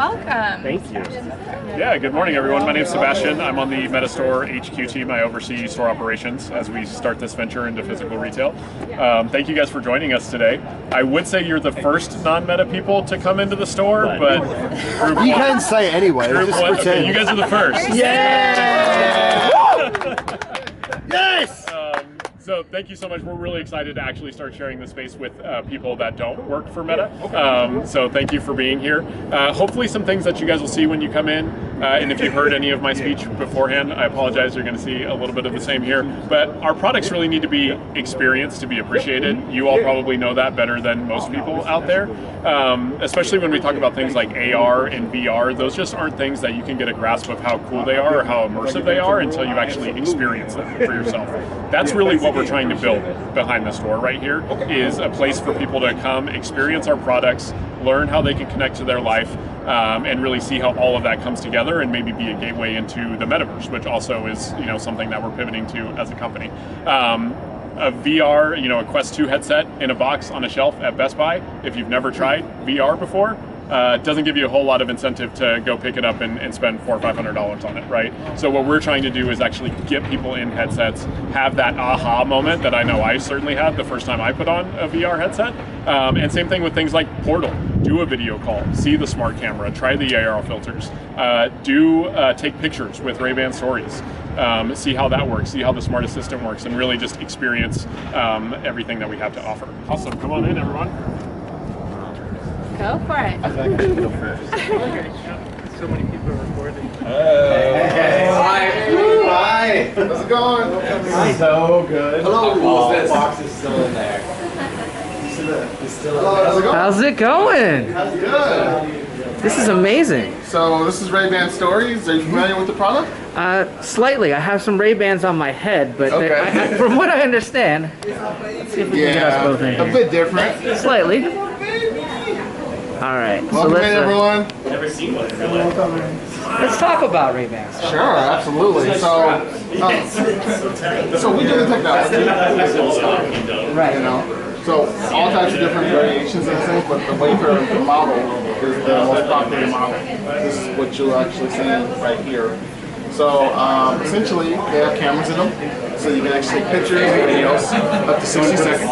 Welcome. Thank you. Yeah, good morning everyone. My name is Sebastian. I'm on the MetaStore HQ team. I oversee store operations as we start this venture into physical retail. Thank you guys for joining us today. I would say you're the first non-meta people to come into the store, but group You one, can say anyway. group Just one, pretend. okay, you guys are the first. Yeah! Yes! So thank you so much. We're really excited to actually start sharing the space with people that don't work for Meta. So thank you for being here. Hopefully some things that you guys will see when you come in, and if you've heard any of my speech beforehand, I apologize, you're going to see a little bit of the same here. But our products really need to be experienced to be appreciated. You all probably know that better than most people out there. Especially when we talk about things like AR and VR, those just aren't things that you can get a grasp of how cool they are or how immersive they are until you actually experience them for yourself. That's really what we're trying to build behind the store right here, is a place for people to come experience our products, learn how they can connect to their life, and really see how all of that comes together and maybe be a gateway into the metaverse, which also is something that we're pivoting to as a company. A VR, a Quest 2 headset in a box on a shelf at Best Buy, if you've never tried VR before, it doesn't give you a whole lot of incentive to go pick it up and spend $400 or $500 on it, right? So what we're trying to do is actually get people in headsets, have that aha moment that I know I certainly had the first time I put on a VR headset. And same thing with things like Portal. Do a video call, see the smart camera, try the AR filters, take pictures with Ray-Ban Stories, see how that works, see how the smart assistant works, and really just experience everything that we have to offer. Awesome, come on in everyone. Go for it. I feel like I should go first. So many people are recording. Hey. Hi. How's it going? So good. Hello. The box is still in there. Hello, how's it going? How's it going? How's it good? This is amazing. So this is Ray-Ban Stories. Are you familiar with the product? Slightly. I have some Ray-Bans on my head, but Okay. from what I understand, let's see if we can get us both in a here. bit different. Slightly. All right. Welcome in, everyone. Let's talk about Ray-Bans. Sure, absolutely. So we do the technology, Right. So all types of different variations and things, but the wafer model is the most popular model. This is what you're actually seeing right here. So essentially, they have cameras in them, so you can actually take pictures and videos up to 60 seconds.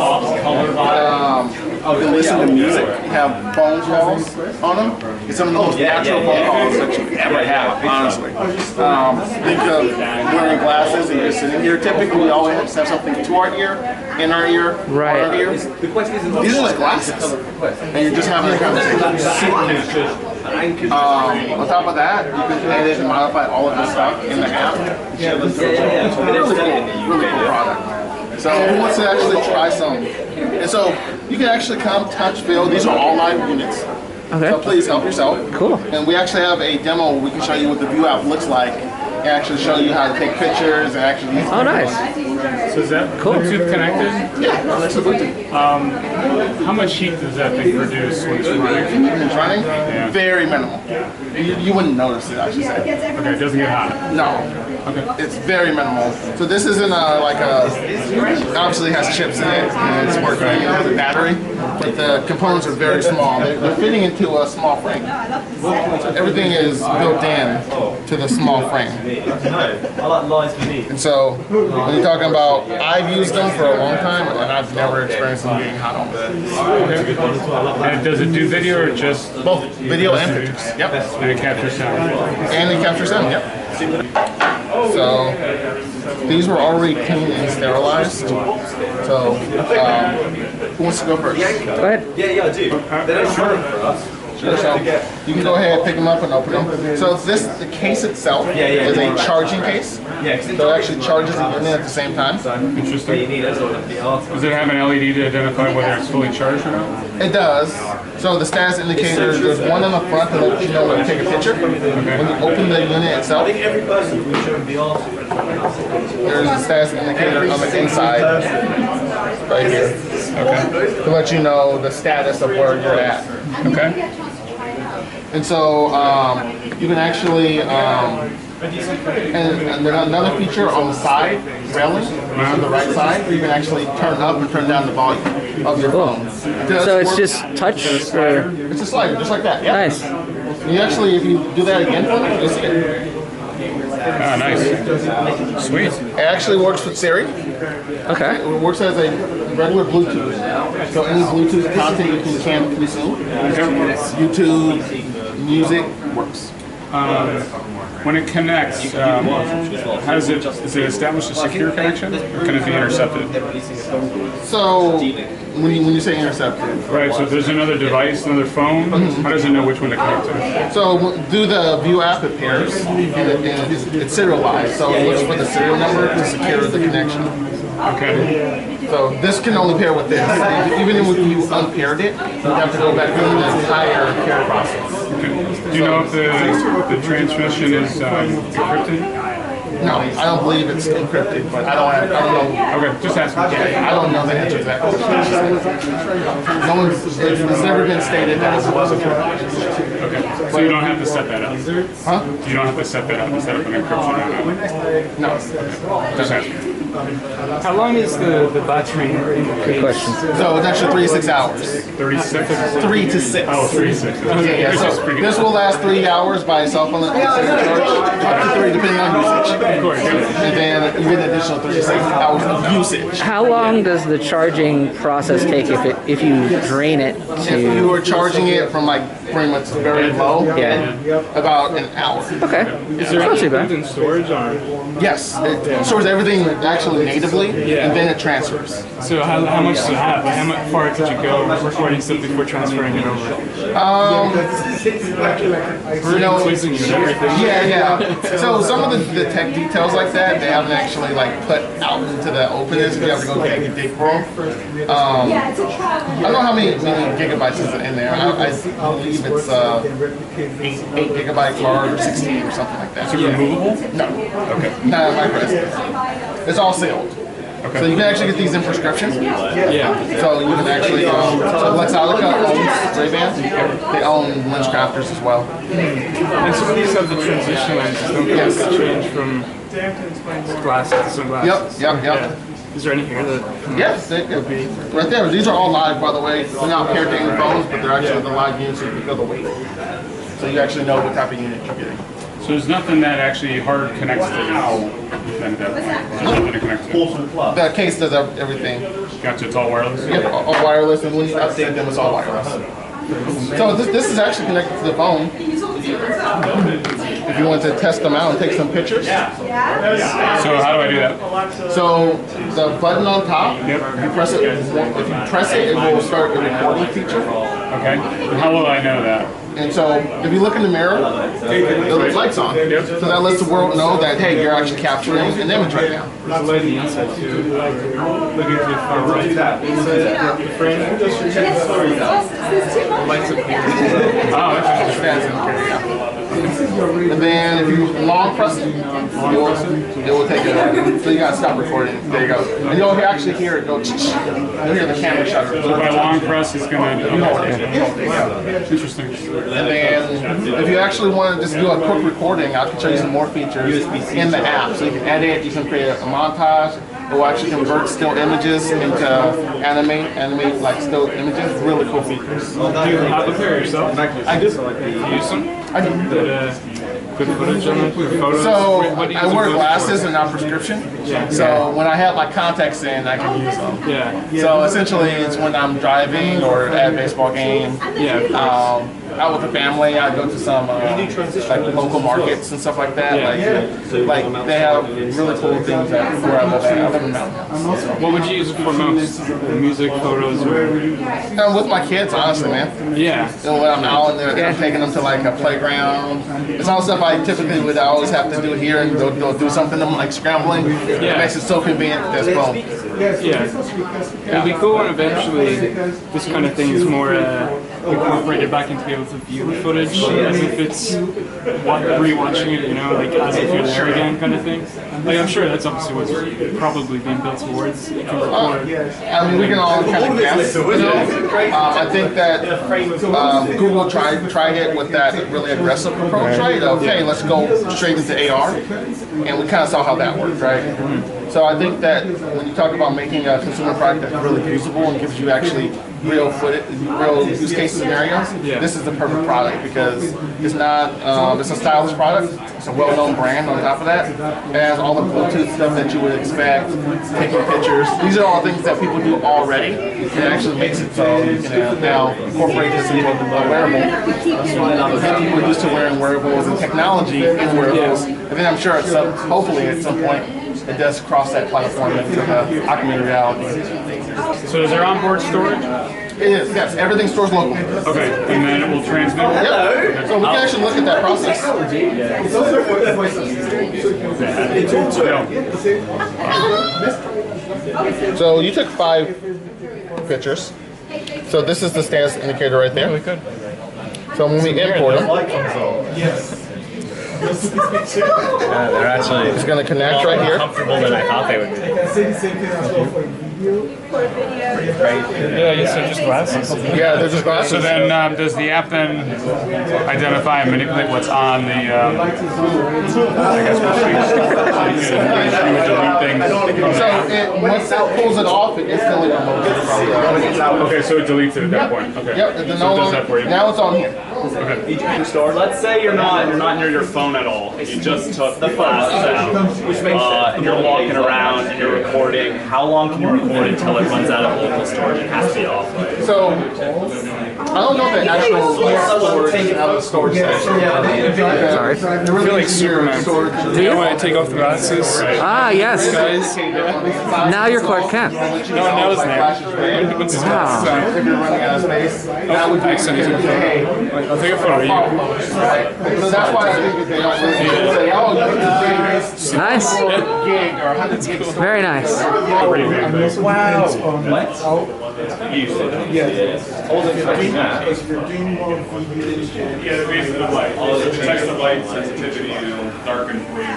You can listen to music. You have phone calls on them. It's some of the most natural phone calls that you could ever have, honestly. Think of wearing glasses and you're sitting here. Typically, we always have something to our ear, in our ear, Right. on our ear. These are just glasses, and you're just having a conversation. On top of that, you can edit and modify all of this stuff in the app. It's a really cool product. So who wants to actually try some? And so you can actually come, touch, feel. These are all live units. Okay. So please help yourself. Cool. And we actually have a demo where we can show you what the View app looks like and actually show you how to take pictures and actually use Oh, nice. So is that Cool. Bluetooth connected? Yeah, that's the Bluetooth. How much heat does that thing produce when it's running? When it's running, very minimal. You wouldn't notice it, I should say. Okay, it doesn't get hot. No. Okay. It's very minimal. So this isn't obviously it has chips in it and it's working. It has a battery, but the components are very small. They're fitting into a small frame. So everything is built in to the small frame. And so when you're talking about, I've used them for a long time and I've never experienced them getting hot on me. And does it do video or just Both video and pictures. Yep. and it captures sound? And it captures sound, yep. So these were already cleaned and sterilized. So who wants to go first? Go ahead. Yeah, I do. They don't shred for us. Sure, so you can go ahead, pick them up, and open them. So the case itself is a charging case. So it actually charges the unit at the same time. Interesting. Does it have an LED to identify whether it's fully charged or not? It does. So the status indicator, there's one in the front to let you know when to take a picture. When you open the unit itself, there's a status indicator on the inside, right here. Okay. To let you know the status of where you're at. Okay. And so you can actually, and then another feature on the side railing, on the right side, you can actually turn up and turn down the volume of your phone. So it's just touch? Or? It's a slider, just like that. Yeah. Nice. You actually, if you do that again for me, you'll see it. Ah, nice. Sweet. It actually works with Siri. Okay. It works as a regular Bluetooth. So any Bluetooth content you can consume. YouTube, music, works. When it connects, how does it? Is it establish a secure connection, or can it be intercepted? So when you say intercepted, Right. So if there's another device, another phone. How does it know which one to connect to? so do the View app, it pairs, and it's serialized. So it looks for the serial number to secure the connection. Okay. So this can only pair with this. Even if you unpaired it, you have to go back through the entire pair process. Do you know if the transmission is encrypted? No, I don't believe it's encrypted, but I don't know. Okay, just asking. I don't know the answer to that question. It's never been stated that it was encrypted. Okay. So you don't have to set that up. Huh? You don't have to set that up to set up an encryption. No. Just asking. How long is the battery? Good question. So it's actually 3 to 6 hours. 36. 3 to 6. Oh, 3 6. Yeah, so this will last 3 hours by itself on the charge, up to 3 depending on usage. Of course. And then you get an additional 36 hours of usage. How long does the charging process take if you drain it If you to? were charging it from like pretty much very low, Yeah. about an hour. Okay. Is there not too bad. In storage on? Yes, it stores everything actually natively, and then it transfers. So how much does it have? Like, how far could you go recording stuff before transferring it over? You know, Quizzing you and everything. yeah. So some of the tech details like that, they haven't actually like put out into the openness. You have to go dig for them. I don't know how many gigabytes is in there. I believe it's 8 gigabyte card or 16 or something like that. Is it removable? No. Okay. Not micro SD. It's all sealed. Okay. So you can actually get these in prescriptions. Yeah. So you can actually, so Lexalica owns Ray-Ban. They own Lens Crafters as well. And some of these have the transition lenses, don't they? Yes. They change from glasses to sunglasses. Yep. Yeah. Is there any here that? Yes, right there. These are all live, by the way. They're not paired to any phones, but they're actually the live units, so you can feel the weight. So you actually know what type of unit you're getting. So there's nothing that actually hard connects to this. Then nothing to connect to. The case does everything. Gotcha. It's all wireless. Yep, all wireless, and when you update them, it's all wireless. So this is actually connected to the phone. If you want to test them out and take some pictures. So how do I do that? So the button on top, Yep. you press it. If you press it, it will start the recording feature. Okay. How will I know that? And so if you look in the mirror, the light's on. So that lets the world know that, hey, you're actually capturing an image right now. There's a light on the inside too. Looking to the far right. The frame. Lights up here. Oh, that's And then if you long press it, it will take it over. So you gotta stop recording. There you go. And you'll actually hear it go. You'll hear the camera shutter. So by long press, it's going to. Interesting. And then if you actually want to just do a quick recording, I can show you some more features in the app. So you can edit, you can create a montage. It will actually convert still images into animate like still images. Really cool features. Do you have a pair yourself? I do. Do you use them? I do. Good footage on it? Photos? So What do you I use wear them glasses for? and not prescription. So when I have my contacts in, I can use them. Yeah. So essentially, it's when I'm driving or at a baseball game. Yeah. Out with the family, I go to some like local markets and stuff like that. Like they have really cool things where I live at. I live in Mountain House. What would you use it for most? Music, photos, or? With my kids, honestly, man. Yeah. So when I'm out and I'm taking them to like a playground, it's all stuff I typically would always have to do here, and they'll do something. I'm like scrambling. It makes it so convenient with this phone. Yeah. It'd be cool when eventually this kind of thing is more incorporated back into be able to view the footage as if it's rewatching it, you know, like as if you're there again kind of thing. Like I'm sure that's obviously what's probably being built towards. You can record. I mean, we can all kind of guess. You know? I think that Google tried it with that really aggressive approach, right? Okay, let's go straight into AR, and we kind of saw how that worked, right? So I think that when you talk about making a consumer product that's really usable and gives you actually real use case scenarios, this is the perfect product because it's not, it's a stylish product, it's a well-known brand on top of that. It has all the Bluetooth stuff that you would expect, taking pictures. These are all things that people do already. It actually makes it so you can now incorporate this into a wearable. People are used to wearing wearables and technology in wearables, and then I'm sure hopefully at some point it does cross that platform into the augmented reality. So is there onboard storage? It is, yes. Everything stores locally. Okay, and then it will transmit? Yep. So we can actually look at that process. So you took 5 pictures. So this is the status indicator right there. So when we import them, they're actually it's going to connect right here. comfortable than I thought they would be. Yeah, you said just glasses. Yeah, they're just glasses. So then, does the app then identify and manipulate what's on the, I guess, once it pulls it off, it instantly removes it from the okay, so it deletes it at that point. Okay. Yep, So it does that for you. now it's on here. Okay. Let's say you're not near your phone at all. You just took the glasses out, and you're walking around and you're recording. How long can you record until it runs out of local storage? It has to be off. So I don't know if the actual storage is out of the storage station. Sorry. I feel like Superman. Do you want to take off the glasses? Ah, yes. Guys? Now you're Clark Kent. No, now his name. What's his glasses on? If you're running out of space, that would be I'll take a photo of you. So that's why I think that they don't really say, oh, you can do Nice. gig or 100 gigs. Very nice. Wow. Yeah, basically the light. It detects the light sensitivity and darken for you.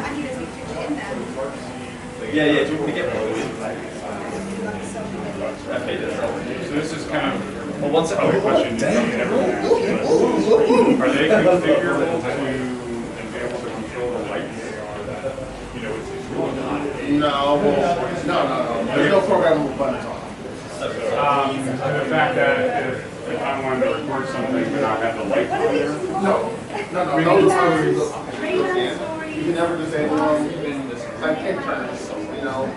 Yeah, do you want to get one? So this is kind of Well, once probably a question you never asked. Are they configurable to and be able to control the lights? You know, it's really not. No. There's no programmable buttons on it. The fact that if I wanted to record something and not have the light on there. No. You can never disable them. Like interns, you know.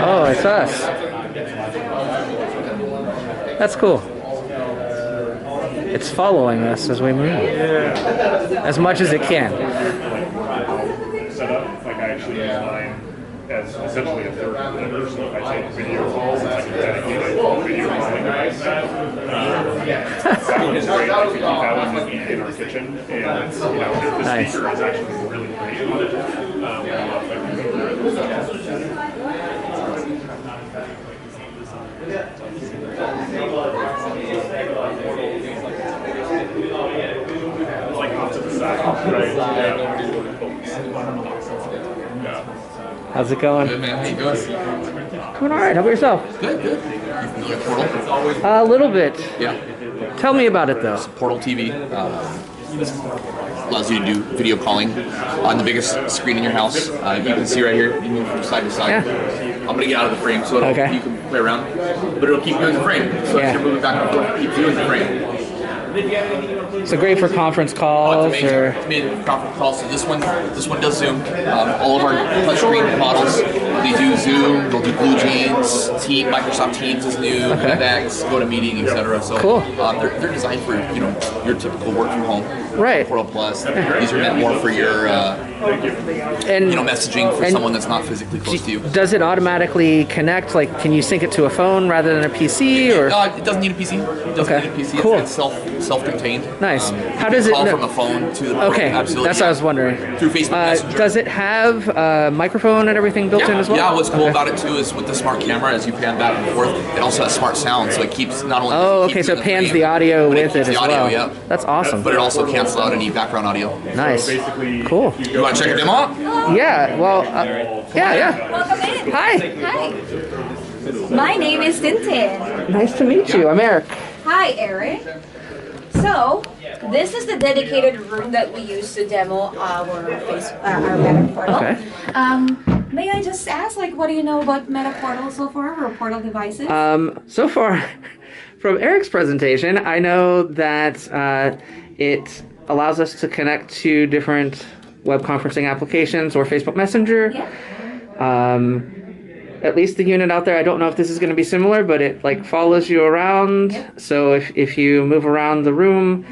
Oh, it's us. That's cool. It's following us as we move. As much as it can. Set up, like I actually use mine as essentially a third monitor, so if I take video calls, it's like a dedicated video calling device. That was great, I could keep that one with me in our kitchen, and it's, you know, the Nice. speaker is actually really great on it. Like off to the side, right? Yeah. How's it going? Good, man. How you doing? Doing all right. How about yourself? Good. You familiar with Portal? A little bit. Yeah. Tell me about it, though. Portal TV allows you to do video calling on the biggest screen in your house. You can see right here. You move from side to side. Yeah. I'm gonna get out of the frame so you can play around, but it'll keep you in the frame. So if you're moving back and forth, it keeps you in the frame. So great for conference calls or. It's made conference calls. So this one does Zoom. All of our touchscreen models, they do Zoom. They'll do Blue Jeans. Microsoft Teams is new. WebEx, GoToMeeting, etc. So cool. They're designed for your typical work from home. Right. Portal Plus. These are meant more for your messaging for someone that's not physically close to you. Does it automatically connect? Like, can you sync it to a phone rather than a PC? Or it doesn't need a PC. It doesn't need a PC. Cool. It's self-contained. Nice. How does it call from a phone to the portal? Absolutely. That's what I was wondering. Through Facebook Messenger. Does it have a microphone and everything built in as well? Yeah, what's cool about it too is with the smart camera, as you pan back and forth, it also has smart sound, so it keeps not only. Oh, okay, so it pans the audio with it as well. Yeah. That's awesome. But it also cancels out any background audio. Nice. Cool. You want to check a demo out? Yeah. Well. Yeah. Welcome in. Hi. My name is Tintin. Nice to meet you. I'm Erik. Hi, Erik. So, this is the dedicated room that we use to demo our Meta portal. Okay. may I just ask, like, what do you know about Meta Portal so far, or Portal devices? So far, from Erik's presentation, I know that it allows us to connect to different web conferencing applications or Facebook Messenger. Yeah. At least the unit out there, I don't know if this is going to be similar, but it like follows you around. Yep. So if you move around the room,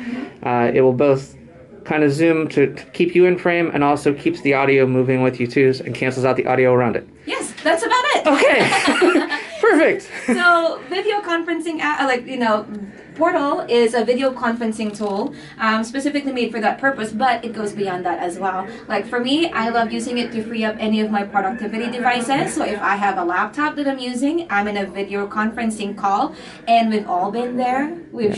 it will both kind of zoom to keep you in frame and also keeps the audio moving with you too and cancels out the audio around it. Yes, that's about it. Okay, perfect. So video conferencing, Portal is a video conferencing tool specifically made for that purpose, but it goes beyond that as well. Like for me, I love using it to free up any of my productivity devices. So if I have a laptop that I'm using, I'm in a video conferencing call, and we've all been there. We've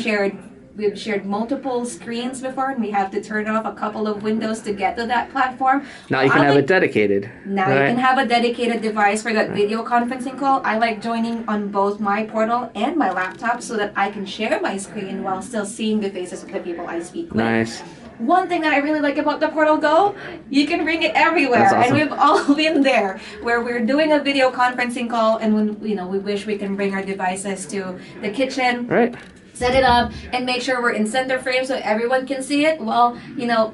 shared multiple screens before, and we have to turn off a couple of windows to get to that platform. Now you can have it dedicated. Now you can have a dedicated device for that video conferencing call. I like joining on both my Portal and my laptop so that I can share my screen while still seeing the faces of the people I speak with. Nice. One thing that I really like about the Portal Go, you can bring it everywhere. That's awesome. And we've all been there where we're doing a video conferencing call, and when we wish we can bring our devices to the kitchen. Right. Set it up and make sure we're in center frame so everyone can see it. Well,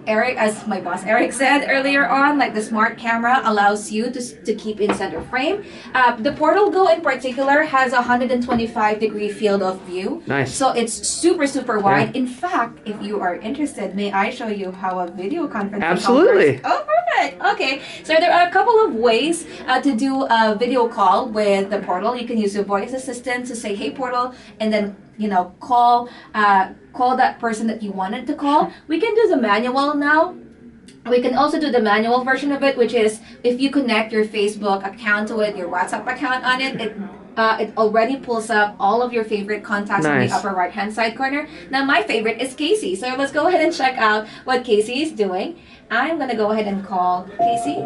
Erik, as my boss Erik said earlier on, like the smart camera allows you to keep in center frame. The Portal Go in particular has a 125-degree field of view. Nice. So it's super, super wide. Yeah. In fact, if you are interested, may I show you how a video conference Absolutely. call works? Oh, perfect. Okay. So there are a couple of ways to do a video call with the Portal. You can use a voice assistant to say, "Hey, Portal," and then call that person that you wanted to call. We can do the manual now. We can also do the manual version of it, which is if you connect your Facebook account to it, your WhatsApp account on it, it already pulls up all of your favorite contacts in the upper right-hand side corner. Now, my favorite is Casey. So let's go ahead and check out what Casey is doing. I'm going to go ahead and call Casey.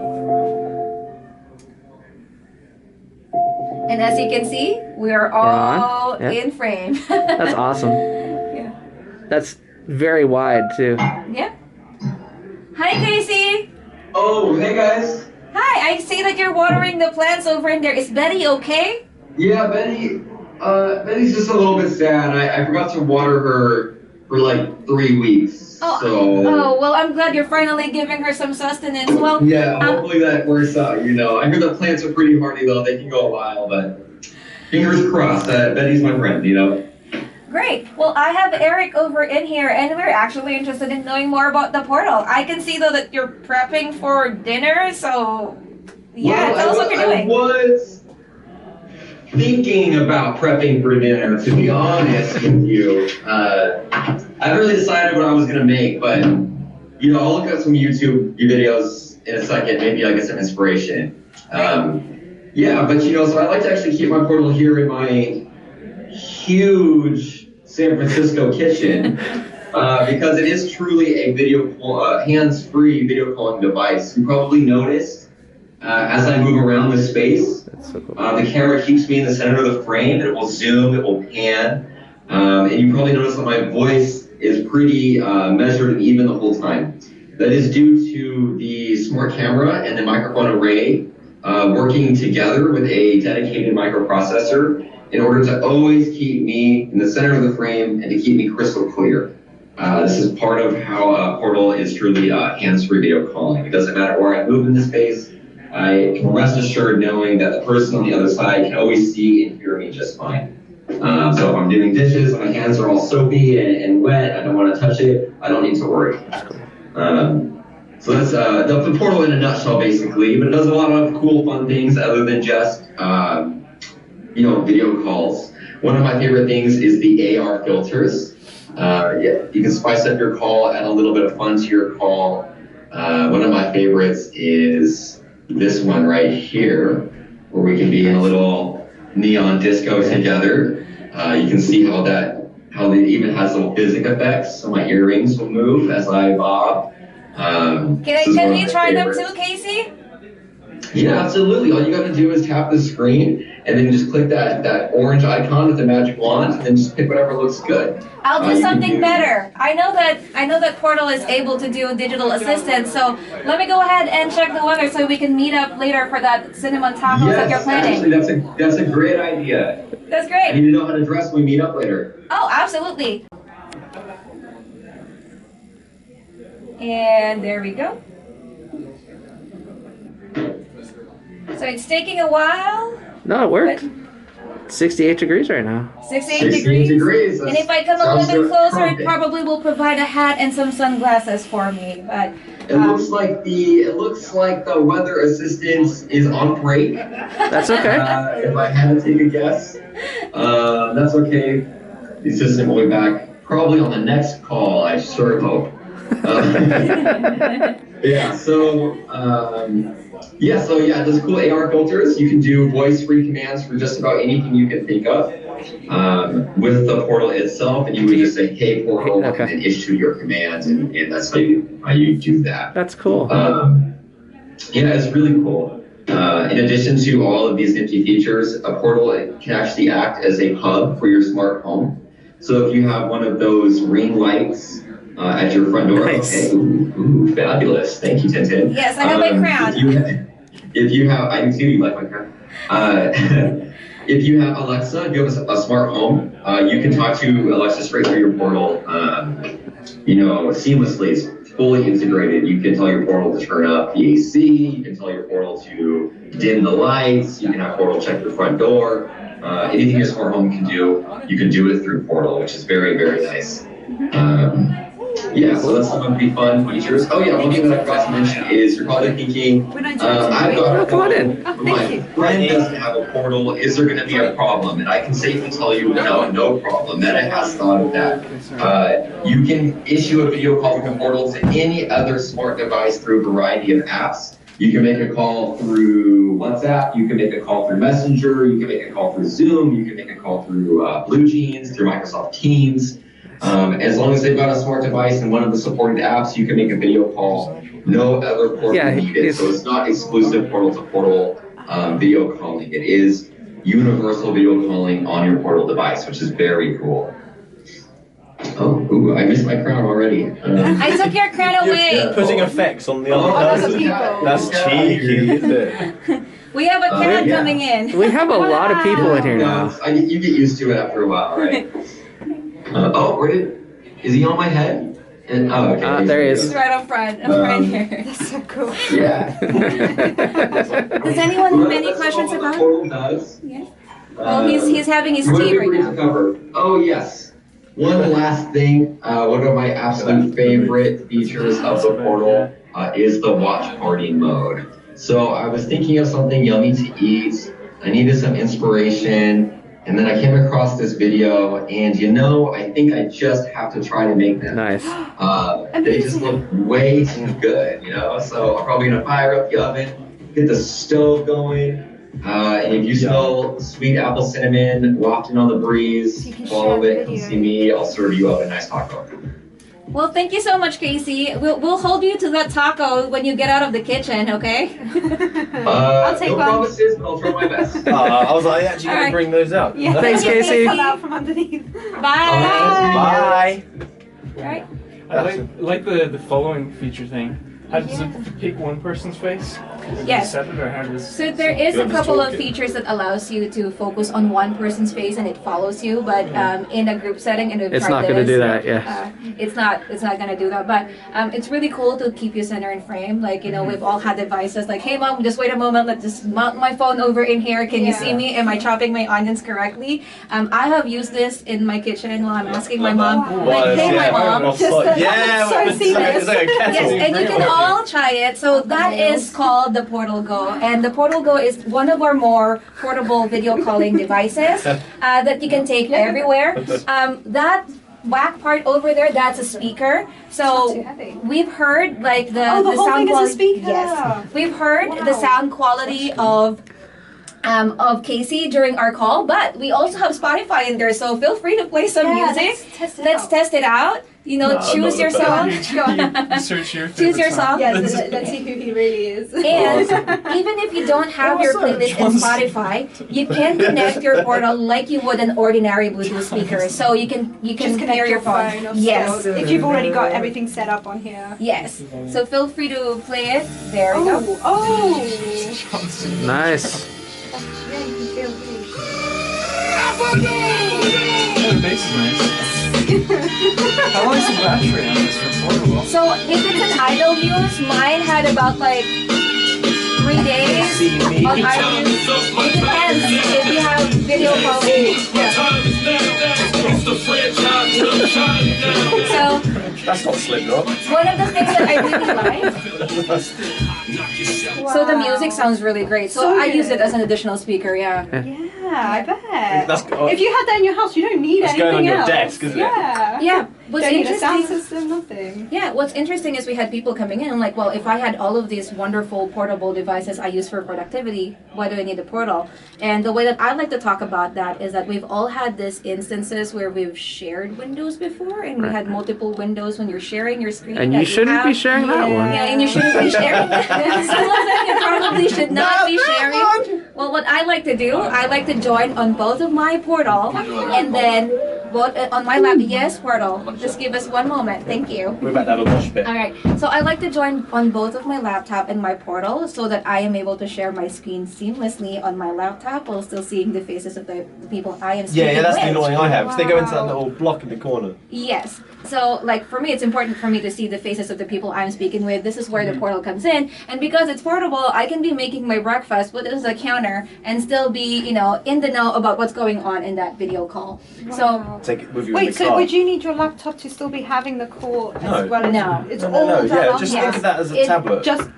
And as you can see, we are all in frame. That's awesome. Yeah. That's very wide too. Yeah. Hi, Casey. Oh, hey guys. Hi, I see that you're watering the plants over in there. Is Betty okay? Yeah, Betty's just a little bit sad. I forgot to water her for like 3 weeks. Oh, well, I'm glad you're finally giving her some sustenance. Well, yeah, hopefully that works out, I hear the plants are pretty hardy though. They can go a while, but fingers crossed. Betty's my friend, Great. Well, I have Erik over in here, and we're actually interested in knowing more about the Portal. I can see, though, that you're prepping for dinner, so yeah, tell us what you're doing. I was thinking about prepping for dinner, to be honest with you. I haven't really decided what I was going to make, but, I'll look at some YouTube videos in a second, maybe I get some inspiration. Yeah, but, so I like to actually keep my Portal here in my huge San Francisco kitchen because it is truly a hands-free video calling device. You probably noticed as I move around the space, so cool. The camera keeps me in the center of the frame. It will zoom, it will pan, and you probably noticed that my voice is pretty measured and even the whole time. That is due to the smart camera and the microphone array working together with a dedicated microprocessor in order to always keep me in the center of the frame and to keep me crystal clear. This is part of how Portal is truly hands-free video calling. It doesn't matter where I move in the space. I can rest assured knowing that the person on the other side can always see and hear me just fine. So if I'm doing dishes, my hands are all soapy and wet, I don't want to touch it, I don't need to worry. So that's the Portal in a nutshell, basically. But it does a lot of cool, fun things other than just video calls. One of my favorite things is the AR filters. You can spice up your call, add a little bit of fun to your call. One of my favorites is this one right here, where we can be in a little neon disco together. You can see how it even has little physics effects, so my earrings will move as I bob. Can we try them too, Casey? Yeah, absolutely. All you got to do is tap the screen, and then just click that orange icon with the magic wand, and then just pick whatever looks good. I'll do something better. I know that Portal is able to do digital assistant, so let me go ahead and check the weather so we can meet up later for that cinnamon tacos that you're planning. Actually, that's a great idea. That's great. I need to know how to dress when we meet up later. Oh, absolutely. And there we go. So it's taking a while. No, it worked. 68 degrees right now. 68 degrees. And if I come a little bit closer, it probably will provide a hat and some sunglasses for me. But it looks like the weather assistant is on break. That's okay. If I had to take a guess, that's okay. The assistant will be back probably on the next call. I sure hope. Yeah. So there's cool AR filters. You can do voice-free commands for just about anything you can think of with the portal itself, and you would just say, "Hey, portal," and issue your commands, and that's how you do that. That's cool. It's really cool. In addition to all of these nifty features, a portal can actually act as a hub for your smart home. So if you have one of those ring lights at your front door, nice. Okay, ooh, fabulous. Thank you, Tintin. Yes, I have my crown. If you have, I do too, you like my crown. If you have Alexa, if you have a smart home, you can talk to Alexa straight through your portal, seamlessly. It's fully integrated. You can tell your portal to turn up the AC, you can tell your portal to dim the lights, you can have portal check your front door. Anything your smart home can do, you can do it through portal, which is very, very nice. So that's some of the fun features. Oh yeah, one thing that I forgot to mention is you're probably thinking, I've got a portal, my friend doesn't have a portal, is there going to be a problem? And I can safely tell you, no problem. Meta has thought of that. You can issue a video call from portal to any other smart device through a variety of apps. You can make a call through WhatsApp, you can make a call through Messenger, you can make a call through Zoom, you can make a call through BlueJeans, through Microsoft Teams. As long as they've got a smart device and one of the supported apps, you can make a video call. No other portal needed. So it's not exclusive portal-to-portal video calling. It is universal video calling on your portal device, which is very cool. I missed my crown already. I took your crown away. You're putting effects on the other person. That's cheeky, isn't it? We have a cat coming in. We have a lot of people in here now. You get used to it after a while, right? Is he on my head? Okay. There he is. He's right up front. I'm right here. That's so cool. Yeah. Does anyone have any questions about it? Yes. Well, he's having his tea right now. Cover? Oh yes. One last thing. One of my absolute favorite features of the portal is the watch party mode. So I was thinking of something yummy to eat. I needed some inspiration. And then I came across this video, and I think I just have to try to make them. Nice. They just look way too good, So I'm probably gonna fire up the oven, get the stove going, and if you smell sweet apple cinnamon wafting on the breeze, follow it, come see me. I'll serve you up a nice taco. Well, thank you so much, Casey. We'll hold you to that taco when you get out of the kitchen, okay? I'll take no one. promises, but I'll try my best. I was like, actually going to bring those out. Yeah. Thanks, Casey. Come out from underneath. Bye. Bye. All right. I like the following feature thing. How does it pick one person's face? Yes. Set it, or how does So there is a couple of features that allows you to focus on one person's face and it follows you, but in a group setting, and it's not going to do that. Yeah. It's not going to do that, but it's really cool to keep you center in frame. Like we've all had devices like, hey mom, just wait a moment, let's just mount my phone over in here. Can you see me? Am I chopping my onions correctly? I have used this in my kitchen while I'm asking my mom. Like, hey my mom, just it's like a kettle. Yes, and you can all try it. So that is called the Portal Go, and the Portal Go is one of our more portable video calling devices that you can take everywhere. That whack part over there, that's a speaker. So we've heard like the whole sound thing is a quality. speaker. Yes, we've heard the sound quality of of Casey during our call, but we also have Spotify in there, so feel free to play some music. Let's test it out. You know, choose your song. Search your Choose your song. Yes, let's see who he really is. And even if you don't have your playlist in Spotify, you can connect your portal like you would an ordinary Bluetooth speaker. So you can pair your phone. Yes. If you've already got everything set up on here. Yes. So feel free to play it. There we go. Oh. Nice. Yeah, you can feel it. The bass is nice. How long is the battery on this for portable? So if it's an idle use, mine had about like 3 days on idle use. It depends if you have video calling. So That's not Slipknot. one of the things that I really like. So the music sounds really great. So I use it as an additional speaker. Yeah. Yeah, I bet. That's, If you had that in your house, you don't need that's anything going on your else. desk, isn't it? Yeah. Yeah. What's Don't need a sound interesting? system, nothing. Yeah, what's interesting is we had people coming in. I'm like, well, if I had all of these wonderful portable devices I use for productivity, why do I need a portal? And the way that I like to talk about that is that we've all had these instances where we've shared windows before, and we had multiple windows when you're sharing your screen. And that you shouldn't be have. sharing that one. Yeah, and you shouldn't be sharing. Some of them you probably should not be sharing. Well, what I like to do, I like to join on both of my portal, and then both on my lap. Yes, portal. Just give us one moment. Thank you. We're about to have a mosh pit. All right. So I like to join on both of my laptop and my portal so that I am able to share my screen seamlessly on my laptop while still seeing the faces of the people I am speaking Yeah, that's the with. annoying I have. 'Cause they go into that little block in the corner. Yes. So, like, for me, it's important for me to see the faces of the people I'm speaking with. This is where the portal comes in. And because it's portable, I can be making my breakfast, put it as a counter, and still be, you know, in the know about what's going on in that video call. So, Take it with you in Wait, the so car. would you need your laptop to still be having the call No. as well as No. it's No, all no, done yeah, on just here? think of that as a It tablet. Just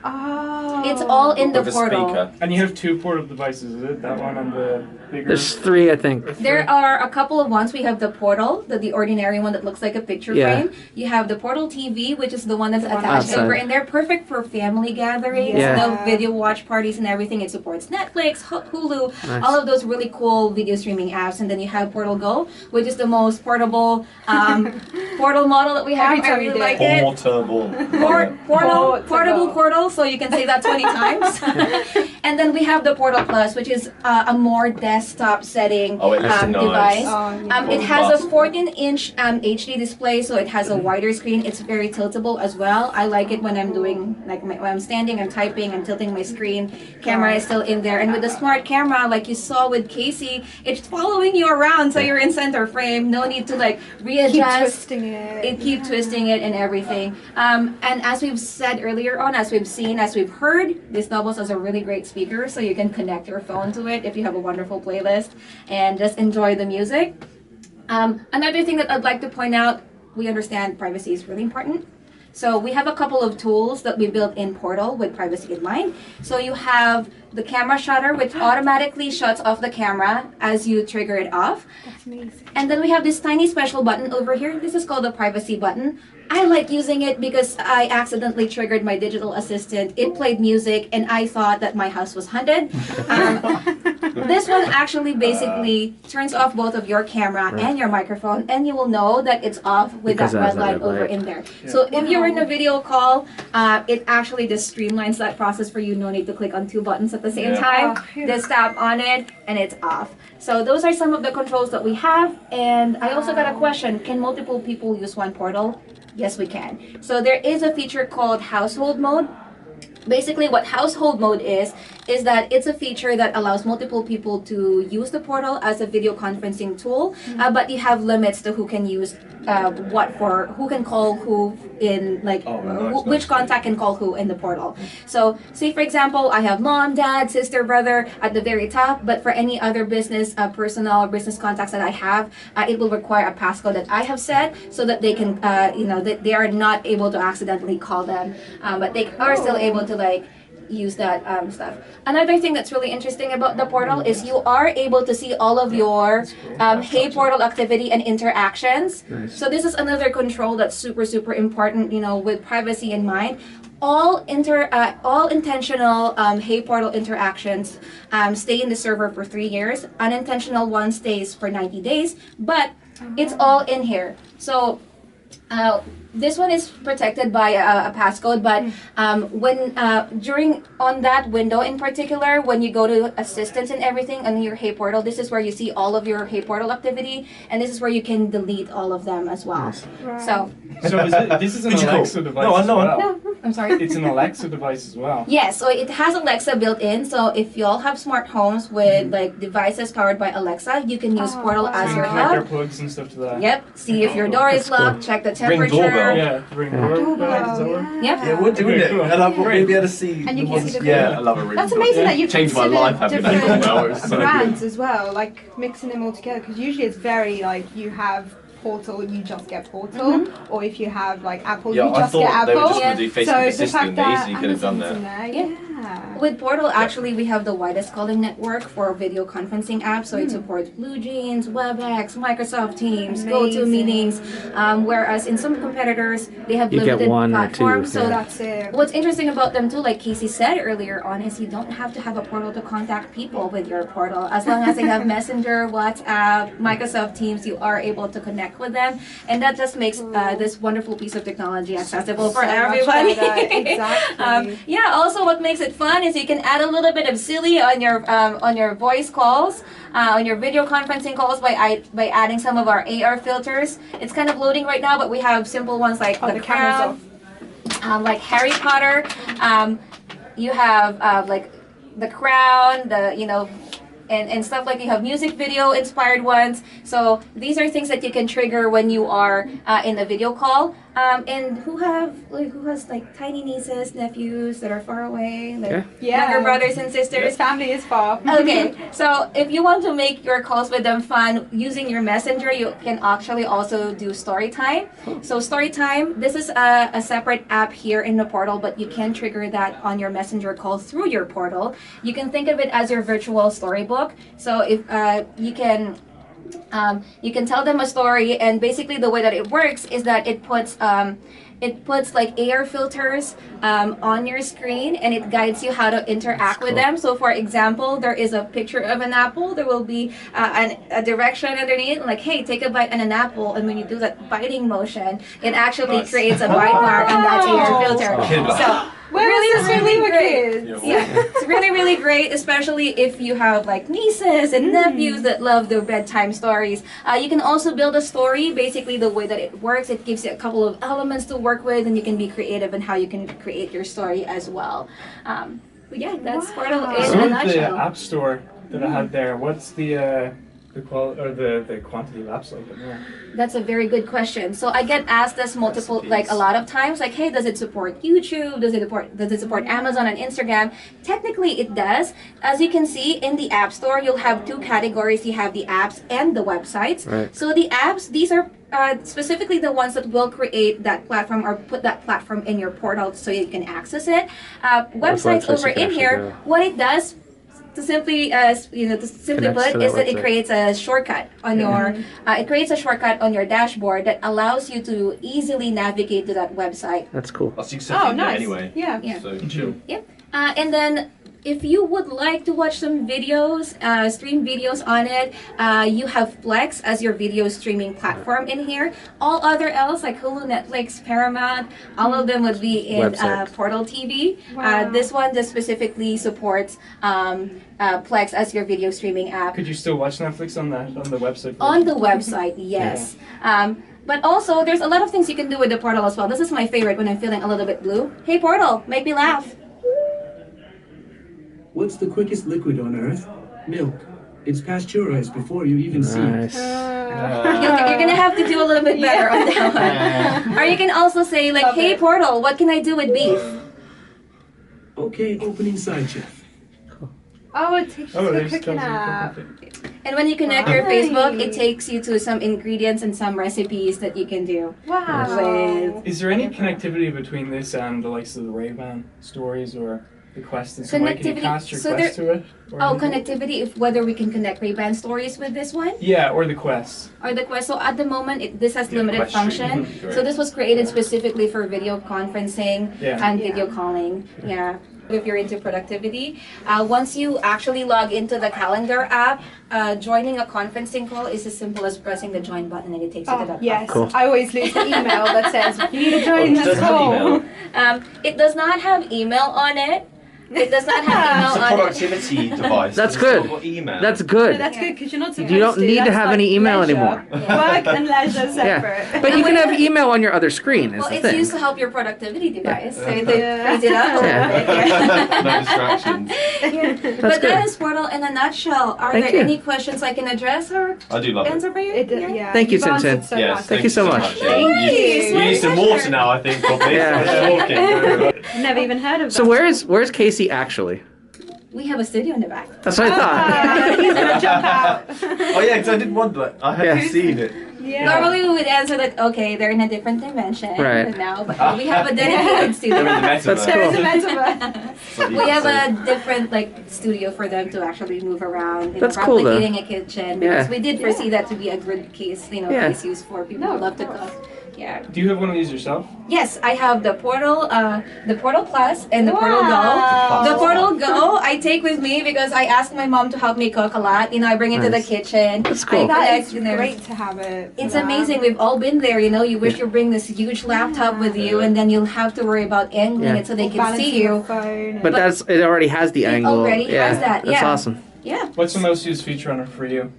it's all in the with a portal. speaker. And you have 2 portable devices, is it? That one and the bigger. There's 3, I think. There are a couple of ones. We have the portal, the ordinary one that looks like a picture Yeah. frame. You have the portal TV, which is the one that's attached outside. over, and they're perfect for family gatherings, Yeah. you know, video watch parties and everything. It supports Netflix, Hulu, Nice. all of those really cool video streaming apps. And then you have Portal Go, which is the most portable portal model that we have. Every I time you really do like it. Portable. Portable portal, so you can say that 20 times. And then we have the Portal Plus, which is a more desktop setting Oh, it looks nice. device. Oh, yeah. It has a 14-inch HD display, so it has a wider screen. It's very tiltable as well. I like it when I'm doing, like, when I'm standing, I'm typing, I'm tilting my screen. Camera is still in there. And with the smart camera, like you saw with Casey, it's following you around, so you're in center frame. No need to, like, readjust. Keep twisting it. Keep twisting it and everything. And as we've said earlier on, as we've seen, as we've heard, this doubles as a really great speaker, so you can connect your phone to it if you have a wonderful playlist and just enjoy the music. Another thing that I'd like to point out, we understand privacy is really important. So we have a couple of tools that we built in Portal with privacy in mind. So you have the camera shutter, which automatically shuts off the camera as you trigger it off. That's amazing. And then we have this tiny special button over here. This is called the privacy button. I like using it because I accidentally triggered my digital assistant. It played music and I thought that my house was haunted. This one actually basically turns off both of your camera and your microphone, and you will know that it's off with Because it that has red that light red over light. in there. So if you're in a video call, it actually just streamlines that process for you. No need to click on 2 buttons at the same time. Just tap on it and it's off. So those are some of the controls that we have. And I also got a question. Can multiple people use one portal? Yes, we can. So there is a feature called household mode. Basically, what household mode is that it's a feature that allows multiple people to use the portal as a video conferencing tool, but you have limits to who can use who can call who in, like, which contact can call who in the portal. So, say for example, I have mom, dad, sister, brother at the very top, but for any other business, personal business contacts that I have, it will require a passcode that I have set so that they can, that they are not able to accidentally call them, but they are still able to, like, use that stuff. Another thing that's really interesting about the portal is you are able to see all of your Hey Portal activity and interactions. Nice. So this is another control that's super important, you know, with privacy in mind. All intentional Hey Portal interactions stay in the server for 3 years. Unintentional one stays for 90 days, but it's all in here. So this one is protected by a passcode, but on that window in particular, when you go to assistance and everything on your Hey Portal, this is where you see all of your Hey Portal activity, and this is where you can delete all of them as well. Right. So this is an Alexa device as well. No, I'm sorry. It's an Alexa device as well. Yes, so it has Alexa built in. So if you all have smart homes with like devices powered by Alexa, you can use Portal as So your you connect their hub. plugs and stuff to that. Yep. See if your door is locked. Check the temperature. doorbell. Yeah, ring doorbell. Yep. Yeah, we're doing it. And I want to be able to see. And you can see the Yeah, I love a ring That's doorbell. amazing that you've changed my considered life having that different doorbell. It's so brands good. as well, like mixing them all together. Because usually it's very like you have Portal, you just get Portal, or if you have like Apple, Yeah, you I just get thought they Apple. were just going to do Facebook So the Assistant. fact They that easily could have done Amazon's in that. there, Yeah. With Portal, actually, we have the widest calling network for video conferencing apps. So it supports BlueJeans, WebEx, Microsoft Teams, GoToMeetings. Whereas in some competitors, they have You get limited one or two, platforms. So yeah. That's it. what's interesting about them too, like Casey said earlier on, is you don't have to have a portal to contact people with your portal. As long as they have Messenger, WhatsApp, Microsoft Teams, you are able to connect with them, and that just makes this wonderful piece of technology accessible for So much everybody. better, exactly. Yeah. Also, what makes it fun is you can add a little bit of silly on your voice calls, on your video conferencing calls by adding some of our AR filters. It's kind of loading right now, but we have simple ones like the camera's Crown, like Harry Potter. You have like the Crown, and stuff like you have music video inspired ones. So these are things that you can trigger when you are in the video call. And who has like tiny nieces, nephews that are far away, like younger brothers and sisters. Family is far. Okay, so if you want to make your calls with them fun using your messenger, you can actually also do story time. So story time, this is a separate app here in the portal, but you can trigger that on your messenger call through your portal. You can think of it as your virtual storybook. So if you can tell them a story, and basically the way that it works is that it puts like AR filters on your screen, and it guides you how to interact with them. So for example, there is a picture of an apple. There will be a direction underneath, like, hey, take a bite on an apple. And when you do that biting motion, it actually creates a bite mark on that AR filter. So really great. Yeah, it's really great, especially if you have like nieces and nephews that love their bedtime stories. You can also build a story. Basically, the way that it works, it gives you a couple of elements to work with, and you can be creative in how you can create your story as well. But yeah, that's Portal in a The nutshell. App Store that I had there, what's the quality or the quantity of apps like in there? That's a very good question. So I get asked this a lot of times, like, hey, does it support YouTube? Does it support Amazon and Instagram? Technically, it does. As you can see in the App Store, you'll have two categories. You have the apps and the websites. Right. So the apps, these are specifically the ones that will create that platform or put that platform in your portal so you can access it. Websites over in here, what it does, to simply put, is that it creates a shortcut on your dashboard that allows you to easily navigate to that website. That's cool. So you can set it nice. anyway. Yeah. So chill. Yep. And then if you would like to watch some videos, stream videos on it, you have Flex as your video streaming platform in here. All other else like Hulu, Netflix, Paramount, all of them would be in Portal TV. Wow. This one just specifically supports Plex as your video streaming app. Could you still watch Netflix on the website? On the website, yes. But also, there's a lot of things you can do with the Portal as well. This is my favorite when I'm feeling a little bit blue. Hey Portal, make me laugh. What's the quickest liquid on Earth? Milk. It's pasteurized before you even see it. You're gonna have to do a little bit better on that one. Or you can also say like, hey Portal, what can I do with beef? Okay, open inside, Chef. Oh, it takes you to the cooking app. And when you connect your Facebook, it takes you to some ingredients and some recipes that you can do. Wow. Is there any connectivity between this and the likes of the Ray-Ban stories, or the Quest in some way? Can you cast your so Quest to it? Oh, connectivity, if whether we can connect Ray-Ban stories with this one? Yeah, or the Quest. Or the Quest. So at the moment, this has limited function. So this was created specifically for video conferencing and video calling. Yeah. If you're into productivity, once you actually log into the calendar app, joining a conferencing call is as simple as pressing the join button and it takes you to that. Yes, cool. I always lose the email that says you need to join this call. It does not have email on it. It does not have email It's a on it. productivity device. That's It's still good. got email. That's good. No, that's good because you're not supposed You don't need to That's have like any email leisure. anymore. Work and leisure separate. Yeah. But you can have email on your other screen, is Well, the it's thing. used to help your productivity device. So it frees it up a little Yeah. bit. No distractions. But that is Portal in a nutshell. Are Thank there you. any questions I can address or I do love it. answer for you? Yeah. Thank you, You've answered Tintin. so Yes, much. Thank you so much. Yeah. Thank you. We need some water now, I think, probably. Yeah. I've never even heard of that. So where's Casey actually? We have a studio in the back. That's what I thought. He's gonna jump out. Oh yeah, because I did wonder. I hadn't seen it. Yeah. Normally we would answer that, okay, they're in a different dimension Right. now, but we have a dedicated studio. They're in the metaverse. That's There is a cool. metaverse. We have a different studio for them to actually move around. That's cool, though. Replicating a kitchen. Yeah. Because we did foresee that to be a good case, Yeah. case use for people who love to cook. Yeah. Do you have one of these yourself? Yes, I have the Portal Plus and the Portal Go. Wow. The Portal Go I take with me because I ask my mom to help me cook a lot. I bring it to the Nice. kitchen. That's cool. I That connect, is great to have it. for It's that. amazing. We've all been there. You wish you bring this huge laptop with you, and then you'll have to worry about angling Yeah. it so they can Balancing see your you. phone. But it already has the angle. already yeah, has that, That's yeah. awesome. Yeah. What's the most used feature on it for you?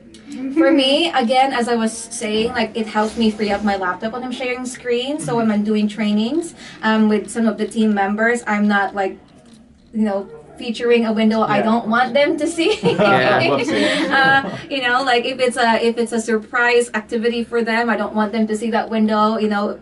For me, again, as I was saying, it helps me free up my laptop when I'm sharing screen. So when I'm doing trainings with some of the team members, I'm not featuring a window I don't want them to see. If it's a surprise activity for them, I don't want them to see that window.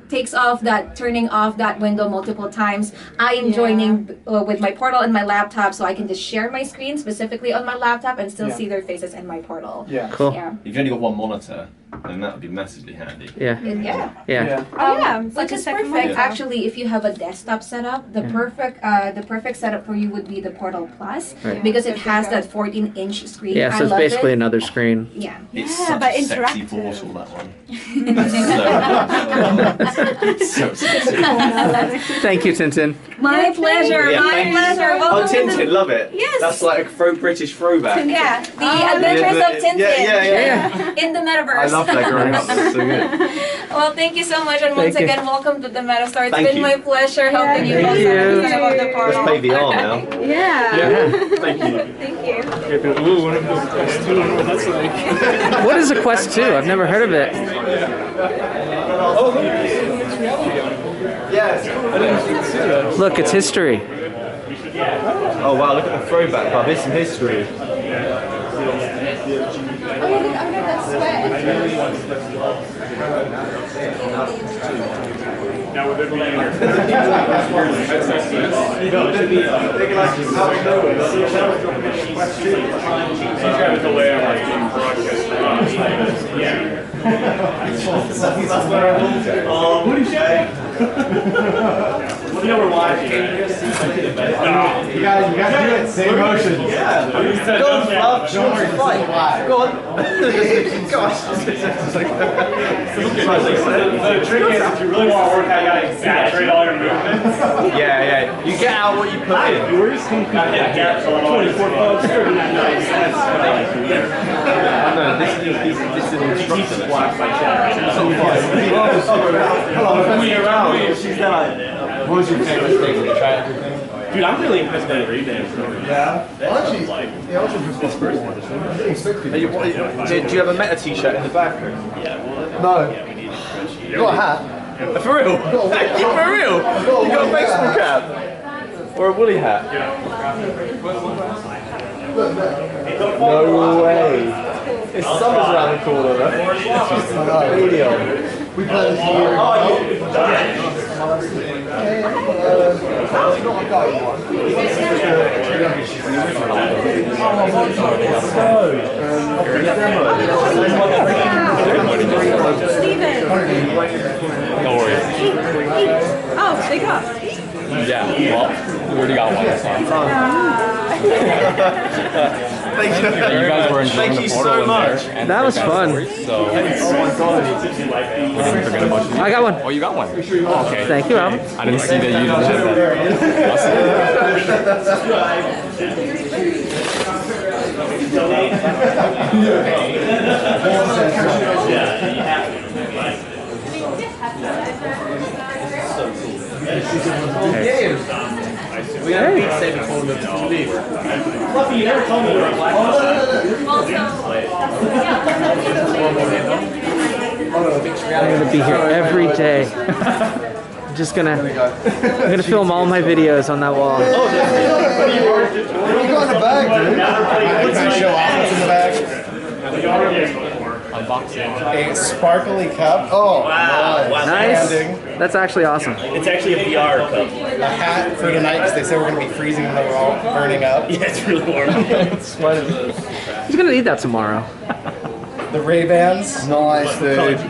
Takes off turning off that window multiple times. I am joining with my Portal and my laptop, so I can just share my screen specifically on my laptop and still see their faces in my Portal. Yeah. Cool. Yeah. If you've only got one monitor, then that would be massively handy. Yeah. Yeah. Yeah. Oh, yeah. It's like Which a is second perfect monitor. actually if you have a desktop setup. The perfect setup for you would be the Portal Plus Right. because it has that 14-inch screen. Yeah, so I it's love basically it. another screen. Yeah. It's Yeah, such but a sexy interactive. portal, that one. So sexy. Thank you, Tintin. My pleasure. Yeah, My thank you. pleasure. Oh, Welcome to Tintin, love it. Yes. That's like a British throwback. Yeah, the Adventures of Tintin. Yeah. In the metaverse. I love that growing up. That's so good. Well, thank you so much, and once Thank you. again, welcome to the MetaStar. It's Thank been you. my pleasure helping you. Thank both you. understand about the Let's portal. play VR now. Yeah. Thank you. Thank you. Ooh, one of those Quest 2, I wonder what that's like. What is a Quest 2? I've never heard of it. Yes. Look, it's history. Oh wow, look at the throwback, Bob. It's some history. Now would there be any What did you say? You know we're watching. You guys do it. Same motion. Yeah. Go on, Fluff. Show us a fight. Go on. Gosh. The trick is if you really want to work out, you gotta exaggerate all your movements. Yeah. You get out what you put in. Viewers can get 24 folks. No, this is an instructor. What was your favorite thing? Did you try everything? Dude, I'm really impressed by the reading. Yeah. Do you have a Meta t-shirt in the back? No. You got a hat? For real? For real? You got a baseball cap? Or a woolly hat? No way. It's summer's around the corner, though. Video. We play this year. Oh, they got. Yeah. What? We already got one. Thank you. You guys were enjoying Thank the you portal so in much. there, and That was fun. so Oh my god. we didn't forget about you. I got one. Oh, you got one. Oh, okay. Thank you, Albert. I didn't see that you didn't have We got a beat safe before we go to TV. Fluffy, you never told me you were a black I'm gonna be here every day. I'm gonna film all my videos on that wall. What do you got in the bag, dude? Can I show off what's in the bag? unboxing. A sparkly cup. Oh, Wow. Nice. That's actually awesome. It's actually a VR cup. A hat for tonight because they said we're going to be freezing and then we're all burning up. Yeah, it's really warm. Who's gonna eat that tomorrow? The Ray-Bans. Nice, dude.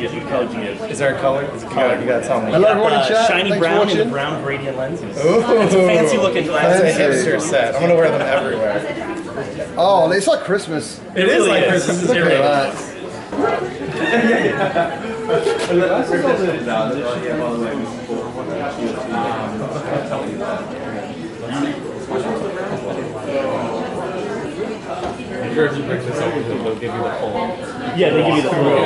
Is there a color? There's a color. You got to tell me. Hello, everyone in chat. Shiny Thanks for brown watching. and brown gradient lenses. Ooh. It's a fancy looking glass. It's a hipster set. I'm going to wear them everywhere. Oh, it's like Christmas. It is like Christmas. Look at that. Sure, if you pick this up, they'll give you the full. Yeah, they give you the full.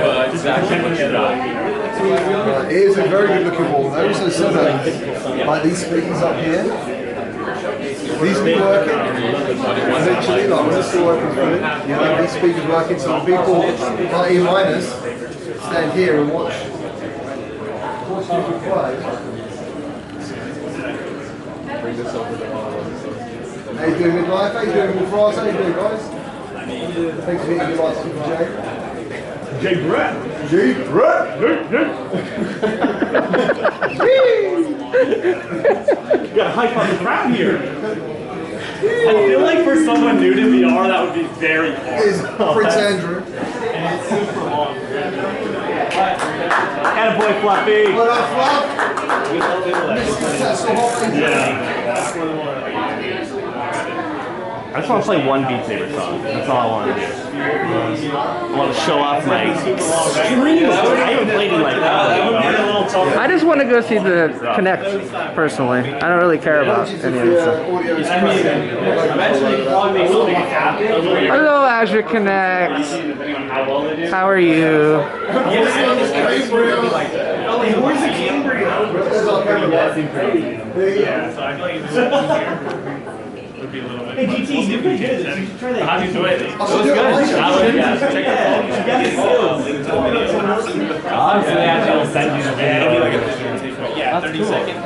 It is a very good looking wall. They also said that, like these speakers up here, these be working. Eventually, like when this still working fully, you have these speakers working, so the people like E-minus stand here and watch you play. Bring this over to How you doing, midlife? How you doing, midfrost? How you doing, guys? Thanks for hitting your lights, Super Jay. JayBratt. JayBratt. You got hype on the crowd here. I feel like for someone new to VR, that would be very hard. It's Prince Andrew. And it's super long. Attaboy, Fluffy. What up, Fluff? Yeah. I just want to play one Beat Saber song. That's all I want to do. I want to show off my streams. I haven't played in like that. I just want to go see the Connect personally. I don't really care about any of this stuff. Hello, Azure Connect. How are you? Hey GT, you're pretty good. You should try that. How'd you do it? It was good. Honestly, actually, I'll send you the video. Yeah, 30 seconds.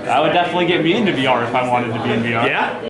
That would definitely get me into VR if I wanted to be in VR. Yeah?